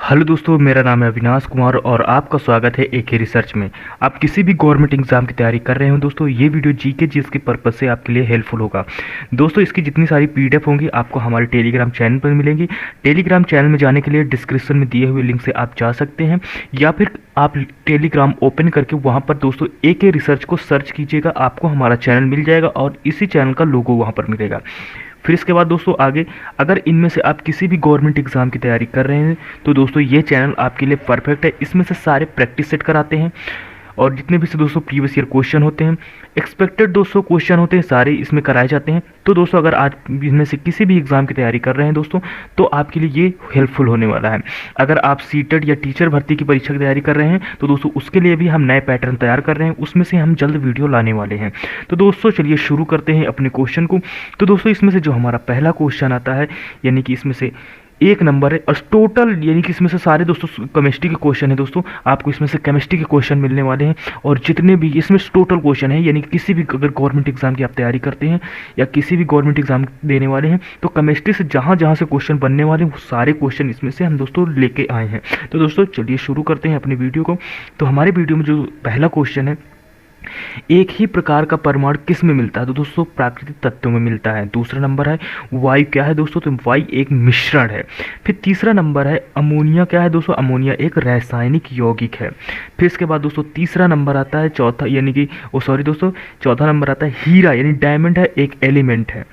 Hello दोस्तों, मेरा नाम है अविनाश कुमार और आपका स्वागत है एक ही रिसर्च में। आप किसी भी गवर्नमेंट एग्जाम की तैयारी कर रहे हो दोस्तों, ये वीडियो जीके जीएस के पर्पज़ से आपके लिए हेल्पफुल होगा। दोस्तों, इसकी जितनी सारी पीडीएफ होंगी आपको हमारे टेलीग्राम चैनल पर मिलेंगी। टेलीग्राम चैनल में जाने के लिए डिस्क्रिप्शन में दिए हुए लिंक से आप जा सकते हैं, या फिर आप टेलीग्राम ओपन करके वहाँ पर दोस्तों एक ही रिसर्च को सर्च कीजिएगा, आपको हमारा चैनल मिल जाएगा और इसी चैनल का लोगो वहाँ पर मिलेगा। फिर इसके बाद दोस्तों आगे, अगर इनमें से आप किसी भी गवर्नमेंट एग्जाम की तैयारी कर रहे हैं तो दोस्तों ये चैनल आपके लिए परफेक्ट है। इसमें से सारे प्रैक्टिस सेट कराते हैं और जितने भी से दोस्तों प्रीवियस ईयर क्वेश्चन होते हैं, एक्सपेक्टेड दोस्तों क्वेश्चन होते हैं, सारे इसमें कराए जाते हैं। तो दोस्तों अगर आज इनमें से किसी भी एग्जाम की तैयारी कर रहे हैं दोस्तों, तो आपके लिए ये हेल्पफुल होने वाला है। अगर आप सीटेट या टीचर भर्ती की परीक्षा की तैयारी कर रहे हैं तो दोस्तों उसके लिए भी हम नए पैटर्न तैयार कर रहे हैं, उसमें से हम जल्द वीडियो लाने वाले हैं। तो दोस्तों चलिए शुरू करते हैं अपने क्वेश्चन को। तो दोस्तों इसमें से जो हमारा पहला क्वेश्चन आता है, यानी कि इसमें से एक नंबर है और टोटल, यानी कि इसमें से सारे दोस्तों केमिस्ट्री के क्वेश्चन है दोस्तों, आपको इसमें से केमिस्ट्री के क्वेश्चन मिलने वाले हैं। और जितने भी इसमें टोटल क्वेश्चन है, यानी कि किसी भी अगर गवर्नमेंट एग्जाम की आप तैयारी करते हैं या किसी भी गवर्नमेंट एग्जाम देने वाले हैं, तो केमिस्ट्री से जहाँ जहाँ से क्वेश्चन बनने वाले हैं वो सारे क्वेश्चन इसमें से हम दोस्तों लेके आए हैं। तो दोस्तों चलिए शुरू करते हैं अपनी वीडियो को। तो हमारे वीडियो में जो पहला क्वेश्चन है, एक ही प्रकार का परमाणु किस में मिलता है? तो दोस्तों प्राकृतिक तत्वों में मिलता है। दूसरा नंबर है वायु क्या है दोस्तों? तो वायु एक मिश्रण है। फिर तीसरा नंबर है अमोनिया क्या है दोस्तों? अमोनिया एक रासायनिक यौगिक है। फिर इसके बाद दोस्तों तीसरा नंबर आता है चौथा, यानी कि दोस्तों चौथा नंबर आता है हीरा, यानी डायमंड है एक एलिमेंट है।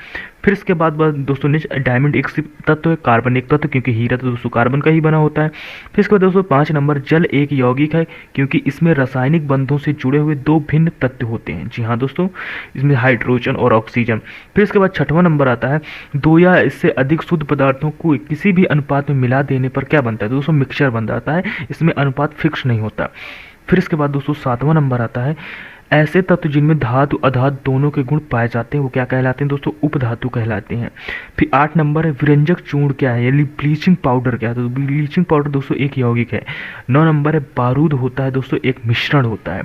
फिर इसके बाद दोस्तों डायमंड एक तत्व है, कार्बन एक तत्व, क्योंकि हीरा तो दोस्तों कार्बन का ही बना होता है। फिर इसके बाद दोस्तों 5 नंबर जल एक यौगिक है, क्योंकि इसमें रासायनिक बंधों से जुड़े हुए 2 भिन्न तत्व होते हैं। जी हाँ दोस्तों, इसमें हाइड्रोजन और ऑक्सीजन। फिर इसके बाद 6वां नंबर आता है 2 या इससे अधिक शुद्ध पदार्थों को किसी भी अनुपात में मिला देने पर क्या बनता है? दोस्तों मिक्सचर बन जाता है, इसमें अनुपात फिक्स नहीं होता। फिर इसके बाद दोस्तों 7वां नंबर आता है ऐसे तत्व जिनमें धातु अधातु दोनों के गुण पाए जाते हैं, वो क्या कहलाते हैं दोस्तों? उपधातु कहलाते हैं। फिर 8 नंबर है विरंजक चूर्ण क्या है, यानी ब्लीचिंग पाउडर क्या है? तो ब्लीचिंग पाउडर दोस्तों एक यौगिक है। 9 नंबर है बारूद होता है दोस्तों एक मिश्रण होता है।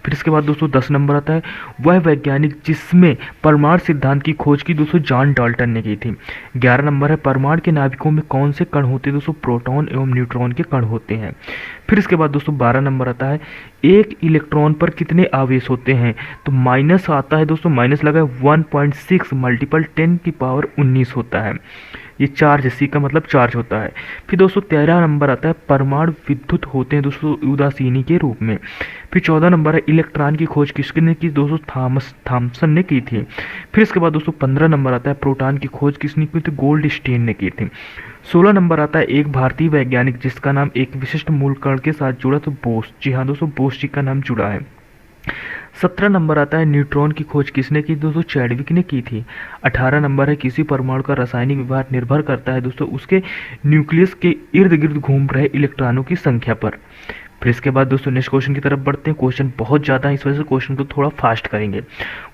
फिर इसके बाद दोस्तों 10 नंबर आता है वह वैज्ञानिक जिसमें परमाणु सिद्धांत की खोज की दोस्तों जॉन डाल्टन ने की थी। 11 नंबर है परमाणु के नाभिकों में कौन से कण होते हैं? दोस्तों प्रोटॉन एवं न्यूट्रॉन के कण होते हैं। फिर इसके बाद दोस्तों 12 नंबर आता है एक इलेक्ट्रॉन पर कितने आवेश होते हैं? तो माइनस आता है दोस्तों, माइनस लगा है 1.6 मल्टीपल 10⁻19 होता है। ये चार्ज, सी का मतलब चार्ज होता है। फिर दोस्तों 13 नंबर आता है परमाणु विद्युत होते हैं दोस्तों उदासीनी के रूप में। फिर 14 नंबर है इलेक्ट्रॉन की खोज किसने की? दोस्तों थॉमसन ने की थी। फिर इसके बाद दोस्तों 15 नंबर आता है प्रोटॉन की खोज किसने की थी? गोल्डस्टीन ने की थी। 16 नंबर आता है एक भारतीय वैज्ञानिक जिसका नाम एक विशिष्ट मूल कण के साथ जुड़ा, तो बोस। जी हाँ दोस्तों, बोस जी का नाम जुड़ा है। 17 नंबर आता है न्यूट्रॉन की खोज किसने की? दोस्तों चैडविक ने की थी। 18 नंबर है किसी परमाणु का रासायनिक व्यवहार निर्भर करता है दोस्तों उसके न्यूक्लियस के इर्द गिर्द घूम रहे इलेक्ट्रॉनों की संख्या पर। फिर इसके बाद दोस्तों नेक्स्ट क्वेश्चन की तरफ बढ़ते हैं। क्वेश्चन बहुत ज़्यादा है, इस वजह से क्वेश्चन को थोड़ा फास्ट करेंगे।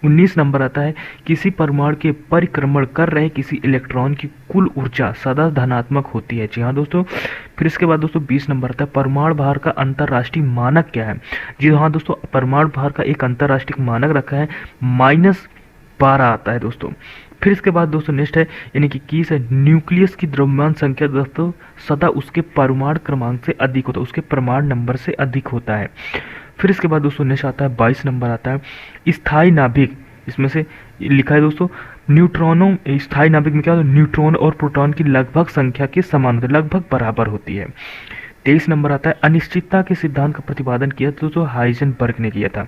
19 नंबर आता है किसी परमाणु के परिक्रमण कर रहे किसी इलेक्ट्रॉन की कुल ऊर्जा सदा धनात्मक होती है। जी हाँ दोस्तों। फिर इसके बाद दोस्तों 20 नंबर आता है परमाणु भार का अंतर्राष्ट्रीय मानक क्या है? जी हाँ दोस्तों, परमाणु भार का एक अंतर्राष्ट्रीय मानक रखा है, -12 आता है दोस्तों। फिर इसके बाद दोस्तों नेक्स्ट है, यानी कि कीस है न्यूक्लियस की द्रव्यमान संख्या दोस्तों सदा उसके परमाणु क्रमांक से अधिक होता है, उसके परमाणु नंबर से अधिक होता है। फिर इसके बाद दोस्तों नेक्स्ट आता है 22 नंबर आता है स्थायी नाभिक, इसमें से लिखा है दोस्तों न्यूट्रॉनों, स्थायी नाभिक में क्या होता है? न्यूट्रॉन और प्रोटॉन की लगभग संख्या के समान होती है, लगभग बराबर होती है। 23 नंबर आता है अनिश्चितता के सिद्धांत का प्रतिपादन किया दोस्तों हाइजेनबर्ग ने किया था।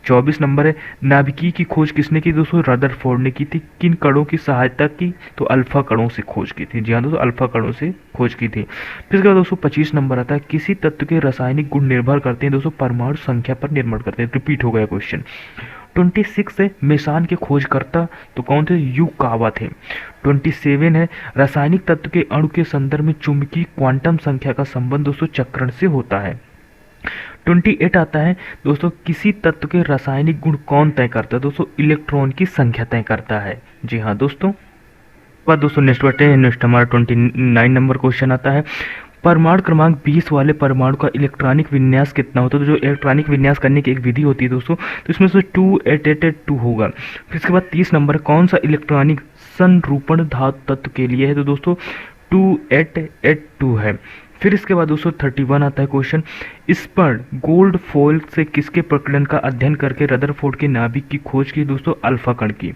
24 नंबर है नाभिकीय की खोज किसने की? दोस्तों रदरफोर्ड ने की थी। किन कणों की सहायता की? तो अल्फा कणों से खोज की थी। जी हाँ दोस्तों, अल्फा कणों से खोज की थी। फिर इसके बाद दोस्तों 25 नंबर आता है किसी तत्व के रासायनिक गुण निर्भर करते हैं दोस्तों परमाणु संख्या पर निर्भर करते हैं। रिपीट हो गया क्वेश्चन। 26 है मेसान के खोजकर्ता, तो कौन थे? युकावा थे। 27 है रासायनिक तत्व के अणु के संदर्भ में चुंबकीय क्वांटम संख्या का संबंध दोस्तों चक्रण से होता है। 28 आता है दोस्तों किसी तत्व के रासायनिक गुण कौन तय करता है? दोस्तों इलेक्ट्रॉन की संख्या तय करता है। जी हाँ दोस्तों। बाद दोस्तों नेक्स्ट हमारा 29 नंबर क्वेश्चन आता है परमाणु क्रमांक 20 वाले परमाणु का इलेक्ट्रॉनिक विन्यास कितना होता है? तो जो इलेक्ट्रॉनिक विन्यास करने की एक विधि होती है दोस्तों, तो इसमें से 288 होगा। फिर इसके बाद 30 नंबर कौन सा इलेक्ट्रॉनिक संरूपण धातु तत्व के लिए है? तो दोस्तों 2882 है। फिर इसके बाद दोस्तों 31 आता है क्वेश्चन, स्पर्न गोल्ड फॉयल से किसके प्रकरण का अध्ययन करके रदरफोर्ड के नाभिक की खोज की दोस्तों? अल्फा कण की।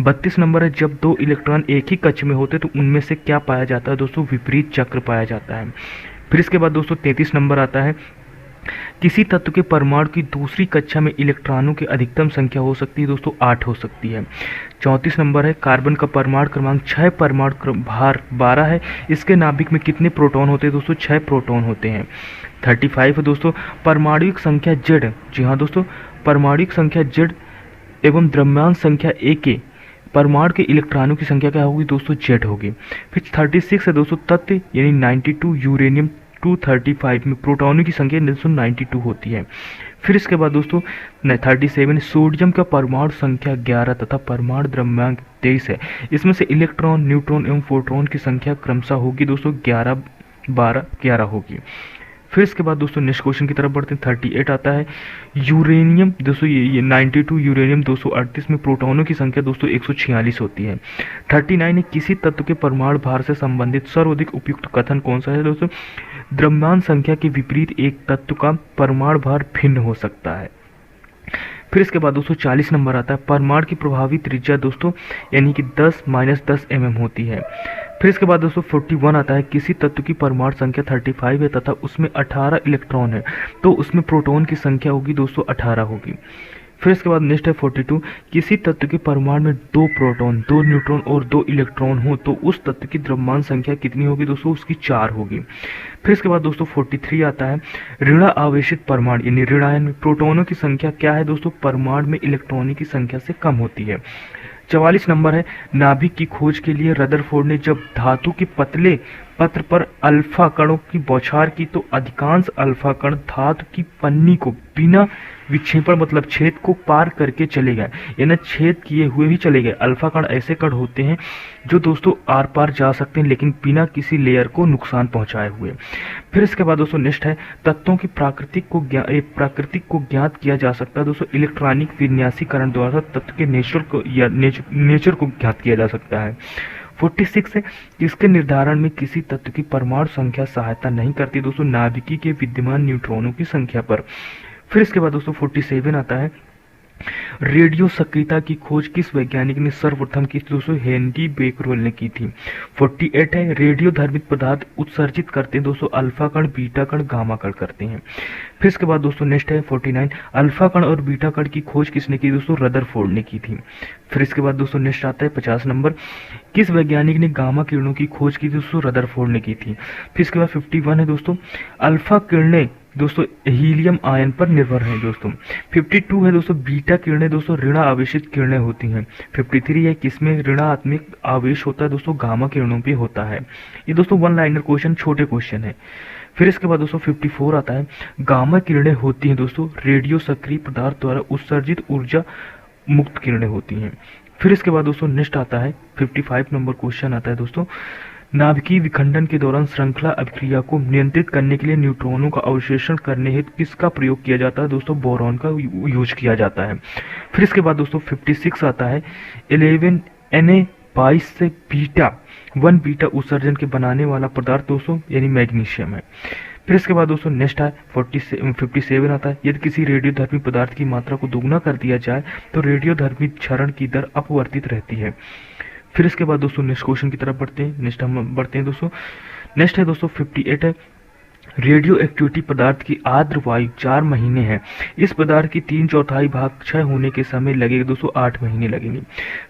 32 नंबर है, जब दो इलेक्ट्रॉन एक ही कक्ष में होते तो उनमें से क्या पाया जाता है दोस्तों? विपरीत चक्र पाया जाता है। फिर इसके बाद दोस्तों 33 नंबर आता है, किसी तत्व के परमाणु की दूसरी कक्षा में इलेक्ट्रॉनों की अधिकतम संख्या हो सकती है दोस्तों? 8 हो सकती है। 34 नंबर है, कार्बन का परमाणु क्रमांक 6, परमाणु भार 12 है, इसके नाभिक में कितने प्रोटॉन होते हैं दोस्तों? 6 प्रोटॉन होते हैं। 35 है दोस्तों, परमाणुक संख्या जेड, जी हाँ दोस्तों, परमाणुक संख्या जेड एवं द्रव्यमान संख्या ए के परमाणु के इलेक्ट्रॉनों की संख्या क्या होगी दोस्तों? जेड होगी। फिर 36 है दोस्तों, तत्व यानी 92 यूरेनियम 235 में प्रोटॉनों की संख्या 92 होती है। फिर इसके बाद दोस्तों 37 सोडियम का परमाणु संख्या 11 तथा परमाणु द्रव्यमान 23 है, इसमें से इलेक्ट्रॉन, न्यूट्रॉन एवं प्रोटॉन की संख्या क्रमशः होगी दोस्तों 11, 12, 11 होगी। फिर इसके बाद दोस्तों नेक्स्ट क्वेश्चन की तरफ बढ़ते हैं। 38 आता है, यूरेनियम दोस्तों ये 92 यूरेनियम 238 में प्रोटॉनों की संख्या दोस्तों 146 होती है। 39 है, किसी तत्व के परमाणु भार से संबंधित सर्वाधिक उपयुक्त कथन कौन सा है दोस्तों? द्रव्यमान संख्या के विपरीत एक तत्व का परमाणु भार भिन्न हो सकता है। फिर इसके बाद दोस्तों 40 नंबर आता है, परमाणु की प्रभावी त्रिज्या दोस्तों यानी कि 10 - 10 mm होती है। फिर इसके बाद दोस्तों 41 आता है, किसी तत्व की परमाणु संख्या 35 है तथा उसमें 18 इलेक्ट्रॉन है तो उसमें प्रोटॉन की संख्या होगी दोस्तों 18 होगी। फिर इसके बाद नेक्स्ट है 42, किसी तत्व के परमाणु में 2 प्रोटॉन, 2 न्यूट्रॉन और 2 इलेक्ट्रॉन हो तो उस तत्व की द्रव्यमान संख्या कितनी होगी दोस्तों? उसकी 4 होगी। फिर इसके बाद दोस्तों 43 आता है, ऋण आवेशित परमाणु यानी ऋणायन में प्रोटॉनों की संख्या क्या है दोस्तों? परमाणु में इलेक्ट्रॉनों की संख्या से कम होती है। 44 नंबर है, नाभिक की खोज के लिए रदरफोर्ड ने जब धातु के पतले पत्र पर अल्फा कणों की बौछार की तो अधिकांश अल्फा कण धातु की पन्नी को बिना विक्षेपण मतलब छेद को पार करके चले गए, यानी छेद किए हुए ही चले गए। अल्फा कण ऐसे कण होते हैं जो दोस्तों आर पार जा सकते हैं लेकिन बिना किसी लेयर को नुकसान पहुंचाए हुए। फिर इसके बाद दोस्तों नेक्स्ट है, तत्वों की प्राकृतिक को ज्ञात किया जा सकता है दोस्तों इलेक्ट्रॉनिक विन्यासीकरण द्वारा तत्व के नेचर को ज्ञात किया जा सकता है। 46 है, इसके निर्धारण में किसी तत्व की परमाणु संख्या सहायता नहीं करती दोस्तों नाभिकी के विद्यमान न्यूट्रॉनों की संख्या पर। फिर इसके बाद दोस्तों 47 आता है, रेडियो सक्रियता की खोज किस वैज्ञानिक ने सर्वप्रथम की? दोस्तों हेनरी बेकरवेल ने की थी। 48 है, रेडियो धर्मित पदार्थ उत्सर्जित करते हैं दोस्तों अल्फा कण, बीटा कण, गामा कण करते हैं। फिर इसके बाद दोस्तों नेक्स्ट है 49, अल्फा कण और बीटा कण की खोज किसने की? दोस्तों रदरफोर्ड ने की थी। फिर इसके बाद दोस्तों नेक्स्ट आता है 50 नंबर, किस वैज्ञानिक ने गामा किरणों की खोज की? दोस्तों रदरफोर्ड ने की थी। फिर इसके बाद 51 है दोस्तों, अल्फा किरणें दोस्तों हीलियम आयन पर निर्भर हैं दोस्तों। 52 है दोस्तों, बीटा किरणें दोस्तों ऋण आवेशित किरणें होती हैं। 53 है, किसमें ऋणात्मक आवेश होता है? दोस्तों गामा किरणों पे होता है। ये दोस्तों वन लाइनर क्वेश्चन, छोटे क्वेश्चन है। फिर इसके बाद दोस्तों 54 आता है, गामा किरणें होती हैं दोस्तों रेडियो सक्रिय पदार्थ द्वारा उत्सर्जित ऊर्जा मुक्त किरणें होती हैं। फिर इसके बाद दोस्तों नेक्स्ट आता है 55 नंबर क्वेश्चन आता है दोस्तों, नाभिकीय विखंडन के दौरान श्रृंखला अभिक्रिया को नियंत्रित करने के लिए न्यूट्रॉनों का अवशोषण करने हेतु किसका प्रयोग किया जाता है? दोस्तों बोरॉन का यूज किया जाता है। फिर इसके बाद दोस्तों 56 आता है, 11 Na22 से बीटा 1 बीटा उत्सर्जन के बनाने वाला पदार्थ दोस्तों यानी मैग्नीशियम है। फिर इसके बाद दोस्तों नेक्स्ट है 57 आता है, यदि किसी रेडियोधर्मी पदार्थ की मात्रा को दोगुना कर दिया जाए तो रेडियोधर्मी क्षरण की दर अपवर्तित रहती है। फिर इसके बाद दोस्तों नेक्स्ट क्वेश्चन की तरफ बढ़ते हैं। नेक्स्ट है दोस्तों 58 है, रेडियो एक्टिविटी पदार्थ की आर्द्र वायु 4 महीने है, इस पदार्थ की 3/4 भाग क्षय होने के समय लगेगा दोस्तों 8 महीने लगेंगे।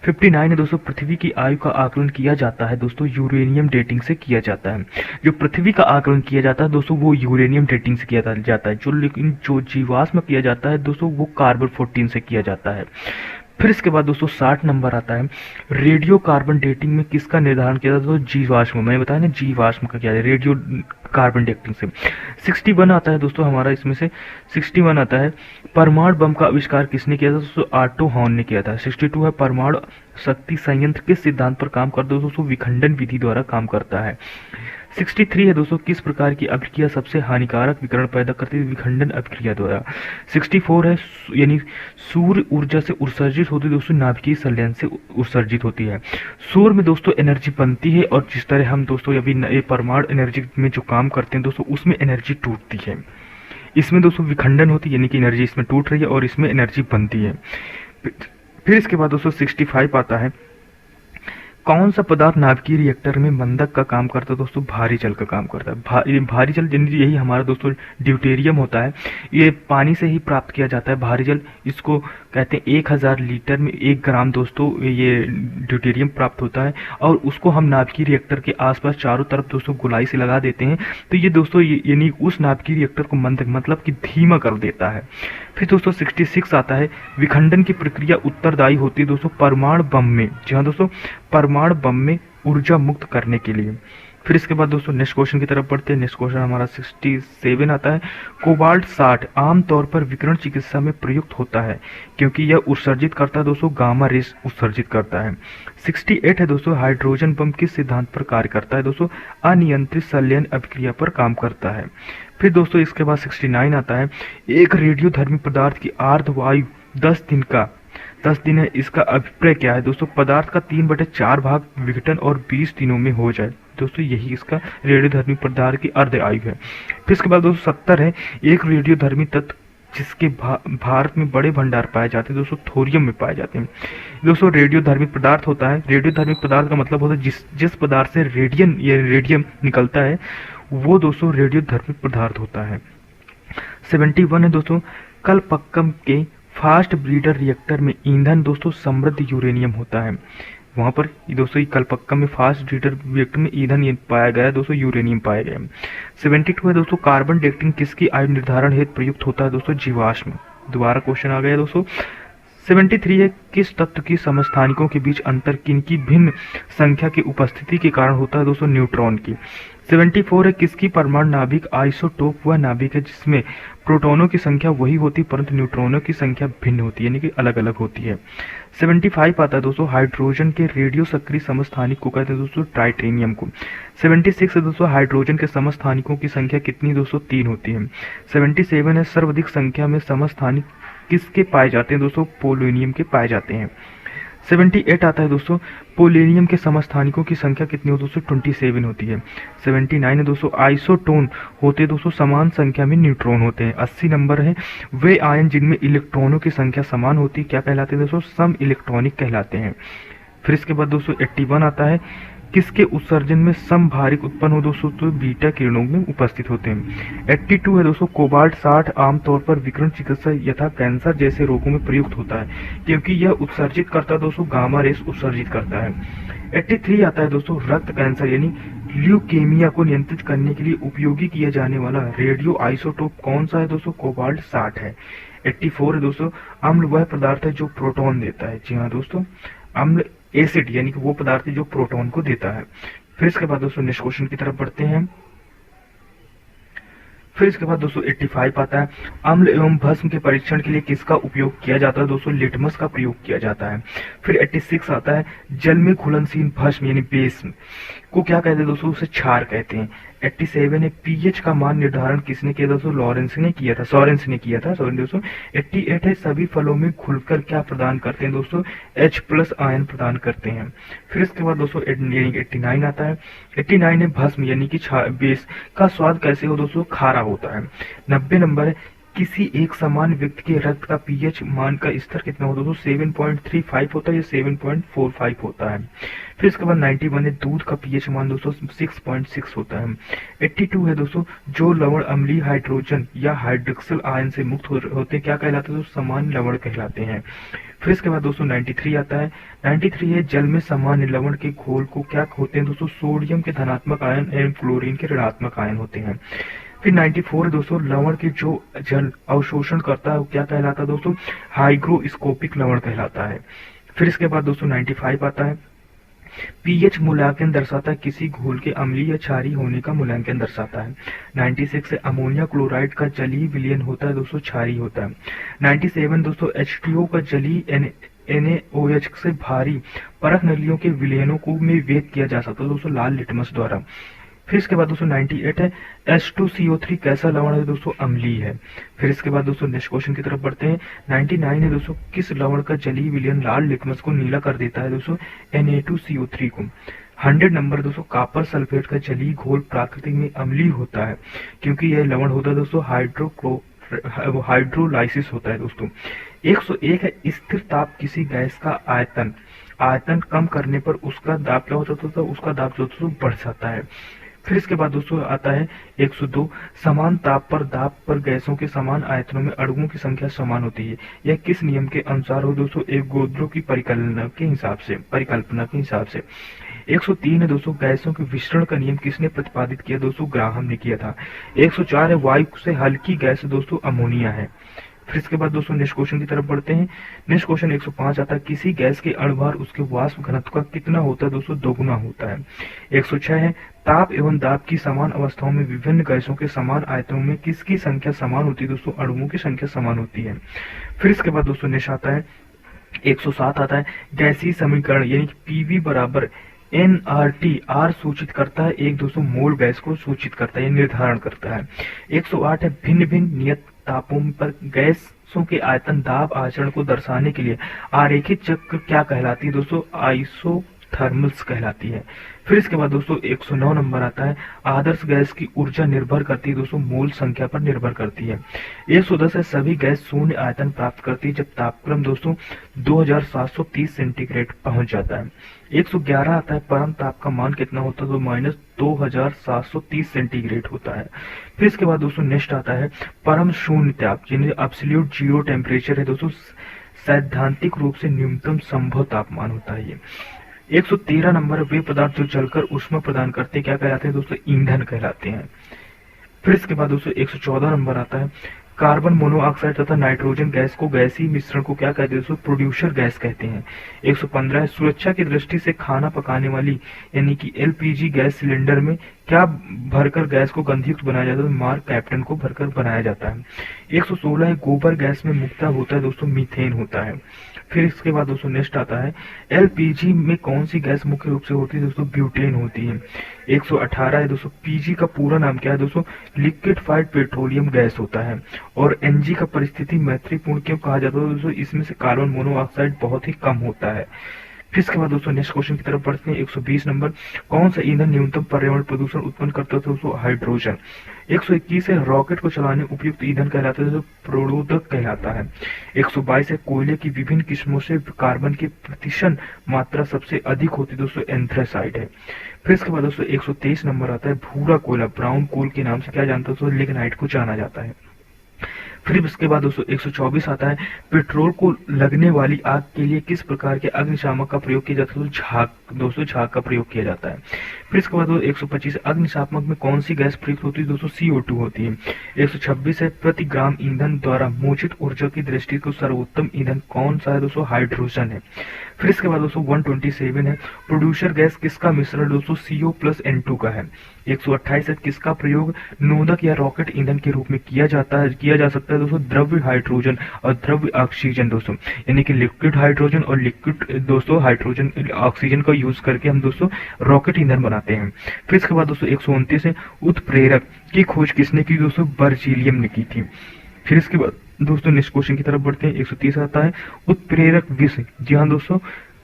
59 है दोस्तों, पृथ्वी की आयु का आकलन किया जाता है दोस्तों यूरेनियम डेटिंग से किया जाता है। जो पृथ्वी का आकलन किया जाता है दोस्तों वो यूरेनियम डेटिंग से किया जाता है, लेकिन जो जीवाश्म किया जाता है दोस्तों वो कार्बन 14 से किया जाता है। फिर इसके बाद दोस्तों 60 नंबर आता है, रेडियो कार्बन डेटिंग में किसका निर्धारण किया जाता है? जीवाश्म, मैंने बताया ना जीवाश्म का क्या है, रेडियो कार्बन डेटिंग से। 61 आता है दोस्तों हमारा, इसमें से 61 आता है, परमाणु बम का आविष्कार किसने किया था? दोस्तों ऑटो हॉर्न ने किया था। 62 है, परमाणु शक्ति संयंत्र किस सिद्धांत पर काम करता है? दोस्तों विखंडन विधि द्वारा काम करता है। 63 है दोस्तों, किस प्रकार की अभिक्रिया सबसे हानिकारक विकिरण पैदा करती है? विखंडन अभिक्रिया द्वारा। 64 है यानी सूर्य ऊर्जा से उत्सर्जित होती है दोस्तों, नाभिकीय संलयन से उत्सर्जित होती है। सूर्य में दोस्तों एनर्जी बनती है और जिस तरह हम दोस्तों अभी परमाणु एनर्जी में जो काम करते हैं दोस्तों, उसमें एनर्जी टूटती है। इसमें दोस्तों विखंडन होती है, यानी कि एनर्जी इसमें टूट रही है और इसमें एनर्जी बनती है। फिर इसके बाद दोस्तों 65 आता है, कौन सा पदार्थ नाभिकीय रिएक्टर में मंदक का काम करता है? दोस्तों भारी जल का काम करता है। भारी जल यही हमारा दोस्तों ड्यूटेरियम होता है। ये पानी से ही प्राप्त किया जाता है भारी जल। इसको कहते हैं 1000 लीटर में 1 ग्राम दोस्तों ये ड्यूटेरियम प्राप्त होता है, और उसको हम नाभिकीय रिएक्टर के आसपास चारों तरफ दोस्तों गोलाई से लगा देते हैं। तो ये दोस्तों यानी उस नाभिकीय रिएक्टर को मंदक मतलब कि धीमा कर देता है। फिर दोस्तों 66 आता है, विखंडन की प्रक्रिया उत्तरदायी होती है दोस्तों परमाणु बम में। जी हाँ दोस्तों, परमाणु बम में ऊर्जा मुक्त करने के लिए। फिर इसके बाद दोस्तों नेक्स्ट क्वेश्चन की तरफ बढ़ते हैं। नेक्स्ट क्वेश्चन हमारा 67 आता है, कोबाल्ट 60 आमतौर पर विकिरण चिकित्सा में प्रयुक्त होता है क्योंकि यह उत्सर्जित करता है दोस्तों गामा रेस उत्सर्जित करता है। 68 है दोस्तों, हाइड्रोजन बम किस सिद्धांत पर कार्य करता है? दोस्तों अनियंत्रित संलयन अभिक्रिया पर काम करता है। फिर दोस्तों इसके बाद 69 आता है, एक रेडियोधर्मी पदार्थ की आर्द्रवायु 10 दिन है, इसका अभिप्राय क्या है? दोस्तों पदार्थ का 3/4 भाग विघटन और 20 दिनों में हो जाए। दोस्तों यही इसका रेडियोधर्मी पदार्थ की अर्ध आयु है। फिर इसके बाद दोस्तों 70 है, एक रेडियोधर्मी तत्व जिसके भारत में बड़े भंडार पाए जाते हैं दोस्तों थोरियम में पाए जाते हैं। दोस्तों रेडियोधर्मी पदार्थ होता है, रेडियोधर्मी पदार्थ का मतलब होता है जिस पदार्थ से रेडियम निकलता है वो दोस्तों रेडियोधर्मी पदार्थ होता है। 71 है दोस्तों, कलपक्कम के फास्ट ब्रीडर रिएक्टर में ईंधन दोस्तों समृद्ध यूरेनियम होता है। वहां पर दोस्तों कलपक्कम में फास्ट ब्रीडर रिएक्टर में ईंधन पाया गया दोस्तों, यूरेनियम पाया गया। 72 है दोस्तों, कार्बन डेटिंग किसकी आयु निर्धारण हेतु प्रयुक्त होता है? दोस्तों जीवाश्म। दोबारा क्वेश्चन आ गया दोस्तों। 73 है, किस तत्व की समस्थानिकों के बीच अंतर किनकी भिन्न संख्या की उपस्थिति के कारण होता है? दोस्तों न्यूट्रॉन की। 74 है, किसकी परमाणु नाभिक आइसोटोप वह नाभिक है जिसमें प्रोटॉनों की संख्या वही होती है परंतु न्यूट्रॉनों की संख्या भिन्न होती है, यानी कि अलग अलग होती है। 75 आता है दोस्तों, हाइड्रोजन के रेडियो सक्रिय समस्थानिक को कहते हैं दोस्तों टाइटेनियम को। 76 है दोस्तों, हाइड्रोजन के समस्थानिकों की संख्या कितनी? दोस्तों 3 होती है। 77 है, सर्वाधिक संख्या में समस्थानिक किसके पाए जाते हैं? दोस्तों पोलोनियम के पाए जाते हैं। 78 आता है दोस्तों, पोलोनियम के समस्थानिकों की संख्या कितनी होती है? दोस्तों 27 होती है। 79 है दोस्तों, आइसोटोन होते दोस्तों समान संख्या में न्यूट्रॉन होते हैं। 80 नंबर है, वे आयन जिनमें इलेक्ट्रॉनों की संख्या समान होती है क्या कहलाते हैं? दोस्तों सम इलेक्ट्रॉनिक कहलाते हैं। फिर इसके बाद दोस्तों 81 आता है, किसके उत्सर्जन में समभारिक उत्पन्न हो? दोस्तों तो बीटा किरणों में उपस्थित होते हैं। 82 है दोस्तों, कोबाल्ट 60 आमतौर पर विकिरण चिकित्सा यथा कैंसर जैसे रोगों में प्रयुक्त होता है क्योंकि यह उत्सर्जित करता है दोस्तों गामा रेस उत्सर्जित करता है। 83 आता है दोस्तों, रक्त कैंसर यानी ल्यूकेमिया को नियंत्रित करने के लिए उपयोगी किया जाने वाला रेडियो आइसोटोप कौन सा है? दोस्तों कोबाल्ट 60 है। 84 है दोस्तों, अम्ल वह पदार्थ है जो प्रोटॉन देता है। जी हाँ दोस्तों, अम्ल एसिड यानी कि वो पदार्थ है जो प्रोटॉन को देता है। फिर इसके बाद दोस्तों नेक्स्ट क्वेश्चन की तरफ बढ़ते हैं। फिर इसके बाद दोस्तों 85 आता है, अम्ल एवं भस्म के परीक्षण के लिए किसका उपयोग किया जाता है? दोस्तों लिटमस का प्रयोग किया जाता है। फिर 86 आता है, जल में घुलनशील भस्म यानी बेस को क्या कहते हैं? दोस्तों उसे क्षार कहते हैं। 87 है, पीएच का मान निर्धारण किसने किया? दोस्तों सोरेंस ने किया था। दोस्तों 88 है, सभी फलों में घुलकर क्या प्रदान करते हैं? दोस्तों H+ आयन प्रदान करते हैं। फिर इसके बाद दोस्तों 89 आता है, 89 है, भस्म यानी कि बेस का स्वाद कैसे हो? दोस्तों खारा होता है। 90 नंबर है, किसी एक समान व्यक्ति के रक्त का पीएच मान का स्तर कितना होता है? दोस्तों 7.35 होता है या 7.45 होता है। फिर इसके बाद 91 है, दूध का पीएच मान दोस्तों 6.6 होता है। 82 है दोस्तों, जो लवण अम्लीय हाइड्रोजन या हाइड्रोक्सिल आयन से मुक्त होते हैं क्या कहलाते हैं? दोस्तों समान लवण कहलाते हैं। फिर इसके बाद दोस्तों 93 आता है, 93 है, जल में सामान्य लवण के घोल को क्या होते हैं? दोस्तों सोडियम के धनात्मक आयन एवं क्लोरीन के ऋणात्मक आयन होते हैं। फिर 94 है दोस्तों, लवण के जो जल अवशोषण करता है वो क्या कहलाता है? दोस्तों हाइग्रोस्कोपिक लवण कहलाता है। फिर इसके बाद दोस्तों 95 आता है, पीएच मूल्यांकन दर्शाता है किसी घोल के अम्लीय या क्षारीय होने का मूल्यांकन दर्शाता है। 96 है, अमोनिया क्लोराइड का जलीय विलयन होता है दोस्तों क्षारीय होता है। 97 दोस्तों, H2O का जलीय NaOH से भारी परख नलियों के विलयनों को में वेद किया जा सकता है दोस्तों लाल लिटमस द्वारा। फिर इसके बाद दोस्तों 98 है H2CO3 कैसा लवण है दोस्तों, अम्लीय है। फिर इसके बाद दोस्तों नेक्स्ट क्वेश्चन की तरफ बढ़ते हैं। 99 है दोस्तों, किस लवण का जलीय विलयन लाल लिटमस को नीला कर देता है दोस्तों, Na2CO3 को। 100 नंबर दोस्तों, कॉपर सल्फेट का जलीय घोल प्राकृतिक में अम्लीय होता है क्योंकि यह लवण होता है दोस्तों हाइड्रोलाइसिस होता है दोस्तों। 101 है स्थिर ताप किसी गैस का आयतन कम करने पर उसका दाब क्या होता है, उसका दाब जो दोस्तों बढ़ जाता है। फिर इसके बाद दोस्तों आता है 102, समान ताप पर दाब पर गैसों के समान आयतनों में अणुओं की संख्या समान होती है। यह किस नियम के अनुसार हो दोस्तों, एवोगाड्रो की परिकल्पना के हिसाब से। 103 है दोस्तों, गैसों के विसरण का नियम किसने प्रतिपादित किया दोस्तों, ग्राहम ने किया था। 104 है वायु से हल्की गैस दोस्तों अमोनिया है। फिर इसके बाद दोस्तों नेक्स्ट क्वेश्चन की तरफ बढ़ते हैं। नेक्स्ट क्वेश्चन 105 आता है, किसी गैस के अणुभार उसके वाष्प घनत्व का कितना होता है दोस्तों, दोगुना होता है। 106 है ताप एवं दाब की समान अवस्थाओं में विभिन्न गैसों के समान आयतनों में किसकी संख्या समान होती है दोस्तों, अणुओं की संख्या समान होती है। फिर इसके बाद दोस्तों नेक्स्ट आता है 107 आता है, गैसीय समीकरण यानी कि पीवी बराबर nRT, R सूचित करता है एक दोस्तों मोल गैस को सूचित करता है, निर्धारण करता है। 108 है भिन्न भिन्न नियत तापों पर गैसों के आयतन दाब आचरण को दर्शाने के लिए आरेखित चक्र क्या कहलाती है दोस्तों, आइसोथर्मल्स कहलाती है। फिर इसके बाद दोस्तों 109 नंबर आता है, आदर्श गैस की ऊर्जा निर्भर करती है दोस्तों मोल संख्या पर निर्भर करती है। 110 है सभी गैस शून्य आयतन प्राप्त करती है जब तापक्रम दोस्तों 2730 सेंटीग्रेड पहुंच जाता है। 111 आता है, परम ताप का मान कितना होता है तो -2730 सेंटीग्रेड होता है। फिर इसके बाद दोस्तों नेक्स्ट आता है परम शून्य ताप जिन्हें एब्सोल्यूट जीरो टेम्परेचर है दोस्तों, सैद्धांतिक रूप से न्यूनतम संभव तापमान होता है ये। 113 नंबर, वे पदार्थ जो जलकर ऊष्मा प्रदान करते हैं क्या कहलाते हैं दोस्तों, ईंधन कहलाते हैं। फिर इसके बाद दोस्तों 114 नंबर आता है, कार्बन मोनोऑक्साइड तथा नाइट्रोजन गैस को गैसीय मिश्रण को क्या कहते हैं दोस्तों, प्रोड्यूसर गैस कहते हैं। 115 है, सुरक्षा की दृष्टि से खाना पकाने वाली यानी कि एलपीजी गैस सिलेंडर में क्या भरकर गैस को गंधयुक्त बनाया जाता है, मार्क कैप्टन को भरकर बनाया जाता है। 116 है, गोबर गैस में मुक्त होता है दोस्तों, मीथेन होता है। फिर इसके बाद दोस्तों नेक्स्ट आता है, एलपीजी में कौन सी गैस मुख्य रूप से होती है दोस्तों, ब्यूटेन होती है। 118 है दोस्तों, पीजी का पूरा नाम क्या है दोस्तों, लिक्विफाइड पेट्रोलियम गैस होता है। और एनजी का परिस्थिति मैत्रीपूर्ण क्यों कहा जाता है दोस्तों, इसमें से कार्बन मोनोऑक्साइड बहुत ही कम होता है। फिर इसके बाद दोस्तों नेक्स्ट क्वेश्चन की तरफ बढ़ते हैं। 120 नंबर, कौन सा ईंधन न्यूनतम पर्यावरण प्रदूषण उत्पन्न करता है दोस्तों, हाइड्रोजन। 121 है, रॉकेट को चलाने उपयुक्त ईंधन कहलाता है दोस्तों, प्रोडोदक कहलाता है। 122 है, कोयले की विभिन्न किस्मों से कार्बन की प्रतिशत मात्रा सबसे अधिक होती है दोस्तों, एंथ्रासाइड है। फिर इसके बाद दोस्तों 123 नंबर आता है, भूरा कोयला ब्राउन कोल के नाम से क्या जानता है दोस्तों, लिग्नाइट को जाना जाता है। फिर इसके बाद दोस्तों 124 आता है, पेट्रोल को लगने वाली आग के लिए किस प्रकार के अग्निशामक का प्रयोग किया जाता है, झाग का प्रयोग किया जाता है। फिर इसके बाद 125 अग्निशामक में कौन सी गैस प्रयुक्त होती है दोस्तों, CO2 होती है। 126 है, प्रति ग्राम ईंधन द्वारा मोचित ऊर्जा की दृष्टि को सर्वोत्तम ईंधन कौन सा है दोस्तों, हाइड्रोजन है। फिर इसके बाद दोस्तों 127 है, प्रोड्यूसर गैस किसका मिश्रण दोस्तों, CO + N2 का है। 128 है, किसका प्रयोग नोदक या रॉकेट ईंधन के रूप में किया जा सकता है दोस्तों, द्रव्य हाइड्रोजन और द्रव्य ऑक्सीजन दोस्तों, यानी कि लिक्विड हाइड्रोजन और लिक्विड दोस्तों हाइड्रोजन ऑक्सीजन का यूज करके हम दोस्तों रॉकेट ईंधन बनाते हैं। फिर इसके बाद दोस्तों 129 है, उत्प्रेरक की खोज किसने की दोस्तों, बर्जीलियम ने की थी। फिर इसके बाद दोस्तों नेक्स्ट क्वेश्चन की तरफ बढ़ते हैं। 130 आता है, उत्प्रेरक विष, जी हाँ दोस्तों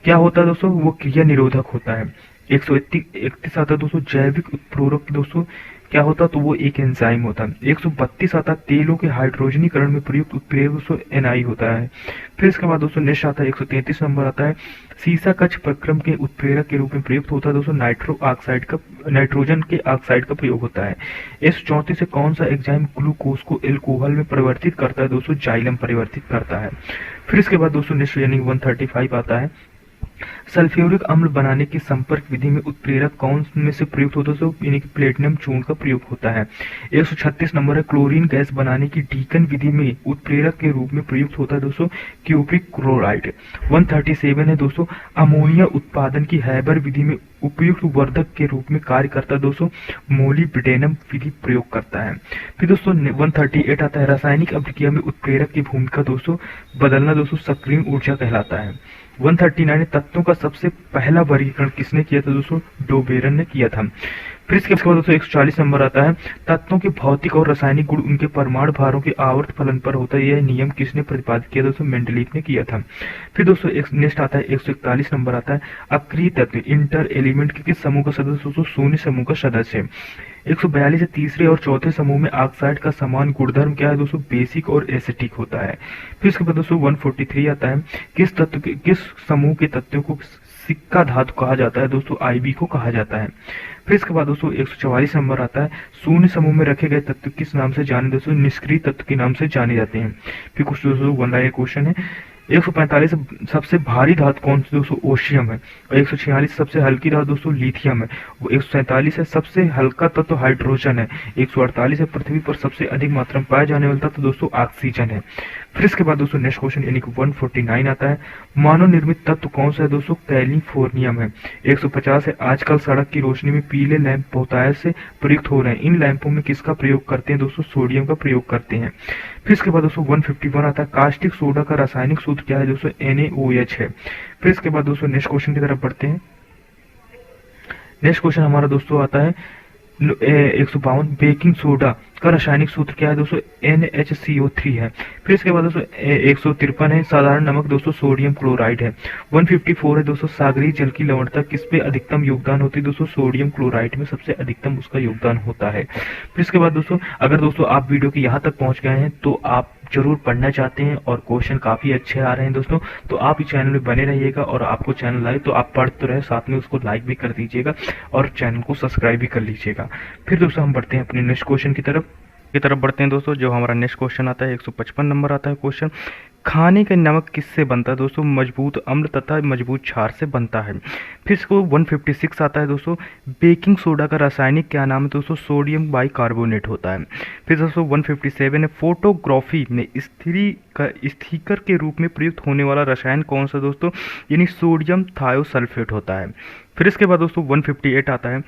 क्या होता है दोस्तों, वो क्रिया निरोधक होता है। 131 आता है दोस्तों, जैविक उत्प्रेरक दोस्तों क्या होता है तो वो एक एंजाइम होता है। 132 आता है, तेलों के हाइड्रोजनीकरण में प्रयुक्त उत्प्रेरक दोस्तों NI होता है। फिर इसके बाद दोस्तों नेक्स्ट आता है 133 नंबर आता है, सीसा कक्ष प्रक्रम के उत्प्रेरक के रूप में प्रयुक्त होता है दोस्तों, नाइट्रोजन के ऑक्साइड का प्रयोग होता है। 134 से कौन सा एंजाइम ग्लूकोज को एल्कोहल में परिवर्तित करता है दोस्तों, जाइलम परिवर्तित करता है। फिर इसके बाद दोस्तों नेक्स्ट यानी 135 आता है, सल्फ्यूरिक अम्ल बनाने की संपर्क विधि में उत्प्रेरक कौन में से प्रयुक्त होता है, यानी कि प्लेटिनम चूर्ण का प्रयोग होता है। 136 नंबर है, क्लोरीन गैस बनाने की डीकन विधि में उत्प्रेरक के रूप में प्रयुक्त होता है दोस्तों, क्यूबिक क्लोराइड। 137 है दोस्तों, अमोनिया उत्पादन की हैबर विधि में उपयुक्त वर्धक के रूप में कार्य करता है दोस्तों, मोलिब्डेनम विधि प्रयोग करता है। फिर दोस्तों 138 आता है, रासायनिक अभिक्रिया में उत्प्रेरक की भूमिका दोस्तों बदलना दोस्तों सक्रिय ऊर्जा कहलाता है। 139 तत्वों का सबसे पहला वर्गीकरण किसने किया था दोस्तों, डोबेरन ने किया था। फिर इसके बाद दोस्तों 140 नंबर आता है, तत्वों के भौतिक और रासायनिक गुण उनके परमाणु भारों के आवर्त फलन पर होता है। यह नियम किसने प्रतिपादित किया? दोस्तों मेंडलीफ ने किया था। फिर दोस्तों नेक्स्ट आता है 141 नंबर आता है, अक्रिय तत्व इंटर एलिमेंट के किस समूह का सदस्य? दोस्तों शून्य समूह का सदस्य है। 142 है, तीसरे और चौथे समूह में ऑक्साइड का समान गुणधर्म क्या है? दोस्तों बेसिक और एसिटिक होता है। फिर इसके बाद दोस्तों 143 आता है, किस समूह के तत्वों को सिक्का धातु कहा जाता है? दोस्तों आईबी को कहा जाता है। फिर इसके बाद दोस्तों 144 नंबर आता है, शून्य समूह में रखे गए तत्व किस नाम से जाने? दोस्तों निष्क्रिय तत्व के नाम से जाने जाते हैं। फिर कुछ दोस्तों 1 लाइन क्वेश्चन है, 145 सबसे भारी धातु कौन सी? दोस्तों ओशियम है। और 146 सबसे हल्की धातु दोस्तों लिथियम है। 147 है, सबसे हल्का तत्व हाइड्रोजन है। 148 है, पृथ्वी पर सबसे अधिक मात्रा में पाया जाने वाला तत्व दोस्तों ऑक्सीजन है। फिर इसके बाद दोस्तों नेक्स्ट क्वेश्चन यानी कि 149 आता है, मानव निर्मित तत्व कौन सा है? दोस्तों कैलिफोर्नियम है। 150 है, आजकल सड़क की रोशनी में पीले लैंप बहुतायत से प्रयुक्त हो रहे हैं। इन लैंपों में किसका प्रयोग करते हैं? दोस्तों सोडियम का प्रयोग करते हैं। फिर इसके बाद दोस्तों 151 आता है, कास्टिक सोडा का रासायनिक सूत्र क्या है? दोस्तों NaOH है। फिर इसके बाद दोस्तों नेक्स्ट क्वेश्चन की तरफ बढ़ते हैं। नेक्स्ट क्वेश्चन हमारा दोस्तों आता है 152, बेकिंग सोडा का रासायनिक सूत्र क्या है? दोस्तों NaCO3 है। फिर इसके बाद दोस्तों 153 है, साधारण नमक दोस्तों सोडियम क्लोराइड है। 154 है दोस्तों, सागरीय जल की लवणता किस पे अधिकतम योगदान होती है? दोस्तों सोडियम क्लोराइड में सबसे अधिकतम उसका योगदान होता है। फिर इसके बाद दोस्तों अगर दोस्तों आप वीडियो के यहाँ तक पहुँच गए हैं तो आप जरूर पढ़ना चाहते हैं और क्वेश्चन काफी अच्छे आ रहे हैं दोस्तों, तो आप इस चैनल में बने रहिएगा। और आपको चैनल आए तो आप पढ़ तो रहे, साथ में उसको लाइक भी कर दीजिएगा और चैनल को सब्सक्राइब भी कर लीजिएगा। फिर दोस्तों हम बढ़ते हैं अपने नेक्स्ट क्वेश्चन की तरफ बढ़ते हैं दोस्तों। जो हमारा नेक्स्ट क्वेश्चन आता है 155 नंबर आता है क्वेश्चन, खाने का नमक किससे बनता है? दोस्तों मजबूत अम्ल तथा मजबूत क्षार से बनता है। फिर इसको 156 आता है दोस्तों, बेकिंग सोडा का रासायनिक क्या नाम है? दोस्तों सोडियम बाइकार्बोनेट होता है। फिर दोस्तों 157 है, फोटोग्राफी में स्थिकर के रूप में प्रयुक्त होने वाला रसायन कौन सा? दोस्तों यानी सोडियम थायोसल्फेट होता है। फिर इसके बाद दोस्तों 158 आता है,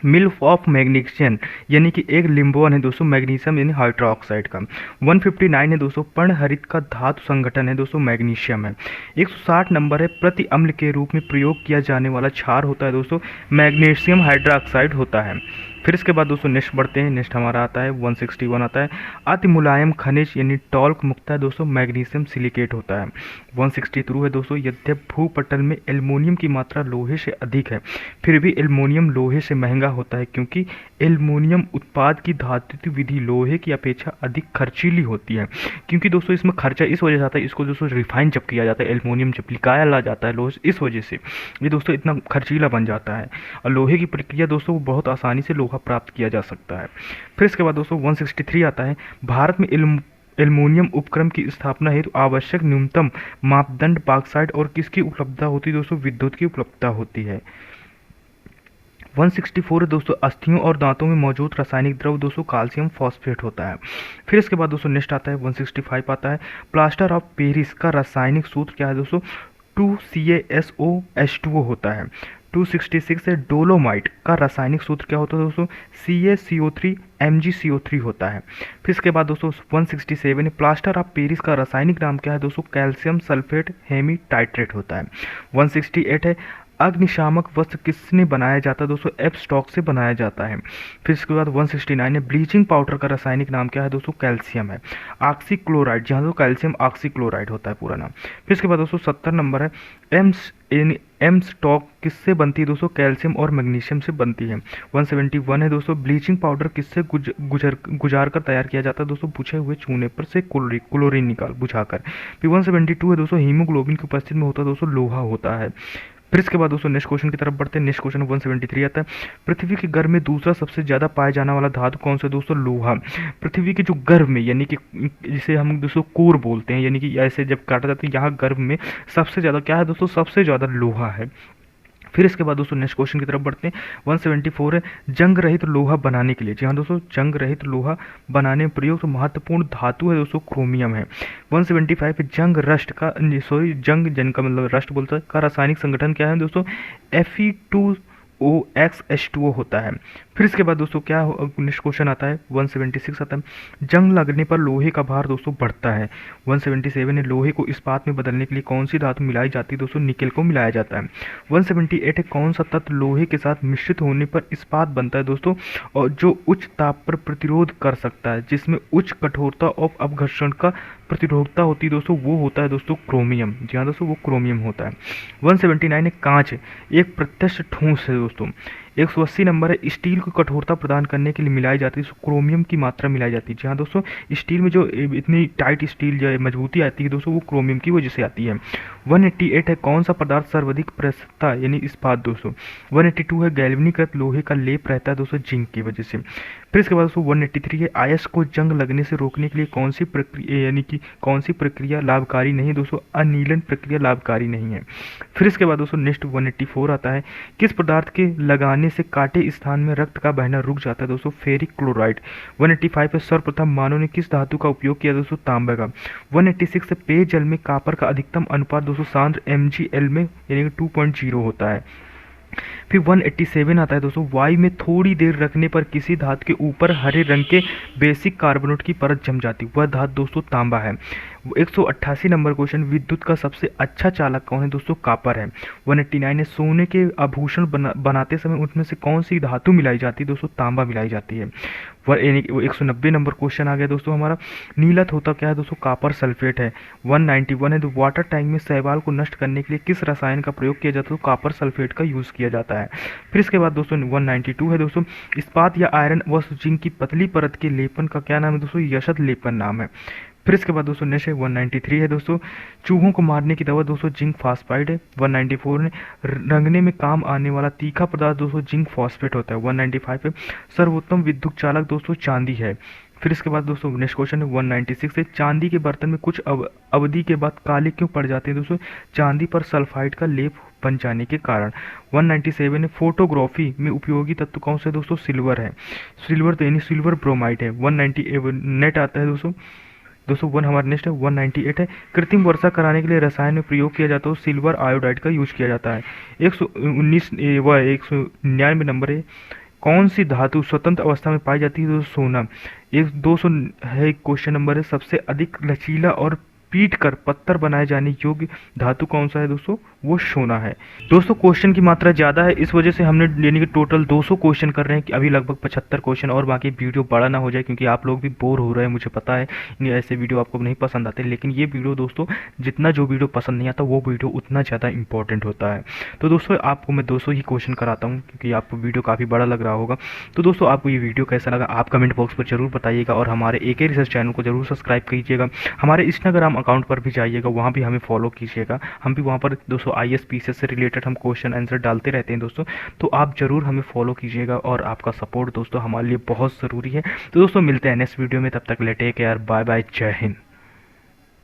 मिल्क ऑफ मैग्नीशियम यानी कि एक लिम्बोन है दोस्तों मैग्नीशियम यानी हाइड्रोक्साइड का। 159 है दोस्तों, पर्णहरित का धातु संगठन है दोस्तों मैग्नीशियम है। 160 नंबर है, प्रति अम्ल के रूप में प्रयोग किया जाने वाला क्षार होता है दोस्तों मैग्नीशियम हाइड्रोक्साइड होता है। फिर इसके बाद दोस्तों नेक्स्ट बढ़ते हैं। नेक्स्ट हमारा आता है 161 आता है, अति मुलायम खनिज यानी टॉल्क मुक्त है दोस्तों मैग्नीशियम सिलिकेट होता है। 162 है दोस्तों, यद्यप भूपटल में एल्युमिनियम की मात्रा लोहे से अधिक है फिर भी एल्युमिनियम लोहे से महंगा होता है क्योंकि एल्युमिनियम उत्पाद की धातु विधि लोहे की अपेक्षा अधिक खर्चीली होती है। क्योंकि दोस्तों इसमें खर्चा इस वजह से आता है, इसको दोस्तों रिफाइन जब किया जाता है, एल्युमिनियम जब निकाला ला जाता है लोहे, इस वजह से ये दोस्तों इतना खर्चीला बन जाता है। और लोहे की प्रक्रिया दोस्तों बहुत आसानी से लोहा प्राप्त किया जा सकता है। फिर इसके बाद दोस्तों 163 आता है, भारत में एल्युमिनियम उपक्रम की स्थापना हेतु आवश्यक न्यूनतम मापदंड बॉक्साइट और किसकी उपलब्धता होती है? दोस्तों विद्युत की उपलब्धता होती है। 164 दोस्तों, अस्थियों और दांतों में मौजूद रासायनिक द्रव दोस्तों कैल्शियम फॉस्फेट होता है। फिर इसके बाद दोस्तों नेक्स्ट आता है 165 आता है, प्लास्टर ऑफ पेरिस का रासायनिक सूत्र क्या है? दोस्तों 2CaSOH2O होता है। 266 है, डोलोमाइट का रासायनिक सूत्र क्या होता है? दोस्तों CaCO3 MgCO3 होता है। फिर इसके बाद दोस्तों 167 है, प्लास्टर ऑफ पेरिस का रासायनिक नाम क्या है? दोस्तों कैल्शियम सल्फेट हेमीटाइट्रेट होता है। 168 है, अग्निशामक वस्त्र किसने बनाया जाता है? दोस्तों एफ स्टॉक से बनाया जाता है। फिर इसके बाद 169 है, ब्लीचिंग पाउडर का रासायनिक नाम क्या है? दोस्तों कैल्शियम है। ऑक्सीक्लोराइड, जहाँ तो कैल्शियम ऑक्सीक्लोराइड होता है पूरा नाम। फिर इसके बाद दोस्तों 70 नंबर है, एम स्टॉक किससे बनती है? दोस्तों कैल्शियम और मैग्नीशियम से बनती है। 171 है दोस्तों, ब्लीचिंग पाउडर किससे गुजार कर तैयार किया जाता है? दोस्तों बुझे हुए चूने पर से क्लोरीन निकाल बुझाकर। फिर 172 है दोस्तों, हीमोग्लोबिन की उपस्थिति में होता है दोस्तों लोहा होता है। फिर इसके बाद दोस्तों नेक्स्ट क्वेश्चन की तरफ बढ़ते हैं। नेक्स्ट क्वेश्चन 173 आता है, पृथ्वी के गर्भ में दूसरा सबसे ज्यादा पाया जाने वाला धातु कौन सा? दोस्तों लोहा। पृथ्वी के जो गर्भ में यानी कि जिसे हम दोस्तों कोर बोलते हैं, यानी कि ऐसे जब काटा जाता है यहाँ गर्भ में सबसे ज्यादा क्या है? दोस्तों सबसे ज्यादा लोहा है। फिर इसके बाद दोस्तों नेक्स्ट क्वेश्चन की तरफ बढ़ते हैं। 174 है, जंग रहित लोहा बनाने के लिए, जी हाँ दोस्तों जंग रहित लोहा बनाने में प्रयुक्त महत्वपूर्ण धातु है दोस्तों क्रोमियम है। 175 है, जंग जंग का मतलब रस्ट बोलता है का रासायनिक संगठन क्या है? दोस्तों Fe2OXH2O होता है। फिर इसके बाद दोस्तों क्या नेक्स्ट क्वेश्चन आता है 176 आता है, जंग लगने पर लोहे का भार दोस्तों बढ़ता है। 177 है, लोहे को इस्पात में बदलने के लिए कौन सी धातु मिलाई जाती है दोस्तों, निकेल को मिलाया जाता है। 178 है, कौन सा तत्व लोहे के साथ मिश्रित होने पर इस्पात बनता है दोस्तों, और जो उच्च ताप पर प्रतिरोध कर सकता है, जिसमें उच्च कठोरता और अपघर्षण का प्रतिरोधकता होती है दोस्तों, वो होता है दोस्तों क्रोमियम। जी हाँ दोस्तों, वो क्रोमियम होता है। 179 है, कांच एक प्रत्यक्ष ठोस है दोस्तों। 180 नंबर है, स्टील को कठोरता प्रदान करने के लिए मिलाई जाती है क्रोमियम की मात्रा मिलाई जाती है। जी हाँ दोस्तों, स्टील में जो इतनी टाइट स्टील जो मजबूती आती है दोस्तों, वो क्रोमियम की वजह से आती है। 188 है, कौन सा पदार्थ सर्वाधिक प्रस्तुता यानी इस्पात दोस्तों। 182 है, गैल्वेनीकृत लोहे का लेप रहता है दोस्तों जिंक की वजह से। फिर इसके बाद दोस्तों 183 है, आयस को जंग लगने से रोकने के लिए कौन सी प्रक्रिया यानी कि कौन सी प्रक्रिया लाभकारी नहीं दोस्तों, अनिलन प्रक्रिया लाभकारी नहीं है। फिर इसके बाद दोस्तों नेक्स्ट 184 आता है, किस पदार्थ के लगाने से काटे स्थान में रक्त का बहना रुक जाता है दोस्तों, फेरिक क्लोराइड। 185 है, सर्वप्रथम मानव ने किस धातु का उपयोग किया दोस्तों, तांबे का। 186 है, पेयजल में कॉपर का अधिकतम अनुपात दोस्तों सांद्र mgl में यानी कि 2.0 होता है। फिर 187 आता है दोस्तों, वायु में थोड़ी देर रखने पर किसी धातु के ऊपर हरे रंग के बेसिक कार्बोनेट की परत जम जाती, वह धातु दोस्तों तांबा है। 188 नंबर क्वेश्चन, विद्युत का सबसे अच्छा चालक कौन है दोस्तों, कॉपर है। 189 है, सोने के आभूषण बनाते समय उनमें से कौन सी धातु मिलाई जाती है दोस्तों, तांबा मिलाई जाती है। 190 नंबर क्वेश्चन आ गया दोस्तों हमारा, नीलत होता क्या है दोस्तों, कॉपर सल्फेट है। 191 है, तो वाटर टैंक में शैवाल को नष्ट करने के लिए किस रसायन का प्रयोग किया जाता है, तो कॉपर सल्फेट का यूज़ किया जाता है। फिर इसके बाद दोस्तों 192 है दोस्तों, इस्पात या आयरन व जिंक की पतली परत के लेपन का क्या नाम है दोस्तों, यशत लेपन नाम है। फिर इसके बाद दोस्तों नेक्स्ट है 193 है दोस्तों, चूहों को मारने की दवा दोस्तों जिंक फास्फाइड है। 194 ने रंगने में काम आने वाला तीखा पदार्थ दोस्तों जिंक फॉस्फेट होता है। 195 है, सर्वोत्तम विद्युत चालक दोस्तों चांदी है। फिर इसके बाद दोस्तों नेक्स्ट क्वेश्चन है 196 है, चांदी के बर्तन में कुछ अवधि के बाद काले क्यों पड़ जाते हैं दोस्तों, चांदी पर सल्फाइड का लेप बन जाने के कारण। 197 है, फोटोग्राफी में उपयोगी तत्व कौन सा है दोस्तों, सिल्वर है। सिल्वर तो यानी सिल्वर ब्रोमाइड है। 198 नेट आता है दोस्तों वन हमारा नेक्स्ट है 198 है, कृत्रिम वर्षा कराने के लिए रसायन में प्रयोग किया जाता है सिल्वर आयोडाइड का यूज किया जाता है। 199 नंबर है, कौन सी धातु स्वतंत्र अवस्था में पाई जाती है दोस्तों, सोना। 200 है क्वेश्चन नंबर है, सबसे अधिक लचीला और पीट कर पत्थर बनाए जाने योग्य धातु कौन सा है दोस्तों, वो सोना है। दोस्तों क्वेश्चन की मात्रा ज़्यादा है, इस वजह से हमने यानी कि टोटल 200 क्वेश्चन कर रहे हैं कि अभी लगभग 75 क्वेश्चन, और बाकी वीडियो बड़ा ना हो जाए क्योंकि आप लोग भी बोर हो रहे हैं, मुझे पता है ऐसे वीडियो आपको नहीं पसंद आते, लेकिन ये वीडियो दोस्तों जितना जो वीडियो पसंद नहीं आता वो वीडियो उतना ज़्यादा इंपॉर्टेंट होता है। तो दोस्तों आपको मैं 200 ही क्वेश्चन कराता हूँ क्योंकि आपको वीडियो काफ़ी बड़ा लग रहा होगा। तो दोस्तों आपको ये वीडियो कैसा लगा आप कमेंट बॉक्स पर जरूर बताइएगा, और हमारे AK रिसर्च चैनल को जरूर सब्सक्राइब कीजिएगा। हमारे इंस्टाग्राम अकाउंट पर भी जाइएगा, वहाँ भी हमें फॉलो कीजिएगा। हम भी वहाँ पर दोस्तों IAS PCS से रिलेटेड हम क्वेश्चन आंसर डालते रहते हैं दोस्तों, तो आप जरूर हमें फॉलो कीजिएगा, और आपका सपोर्ट दोस्तों हमारे लिए बहुत ज़रूरी है। तो दोस्तों मिलते हैं नेक्स्ट वीडियो में, तब तक टेक केयर, बाय बाय, जय हिंद।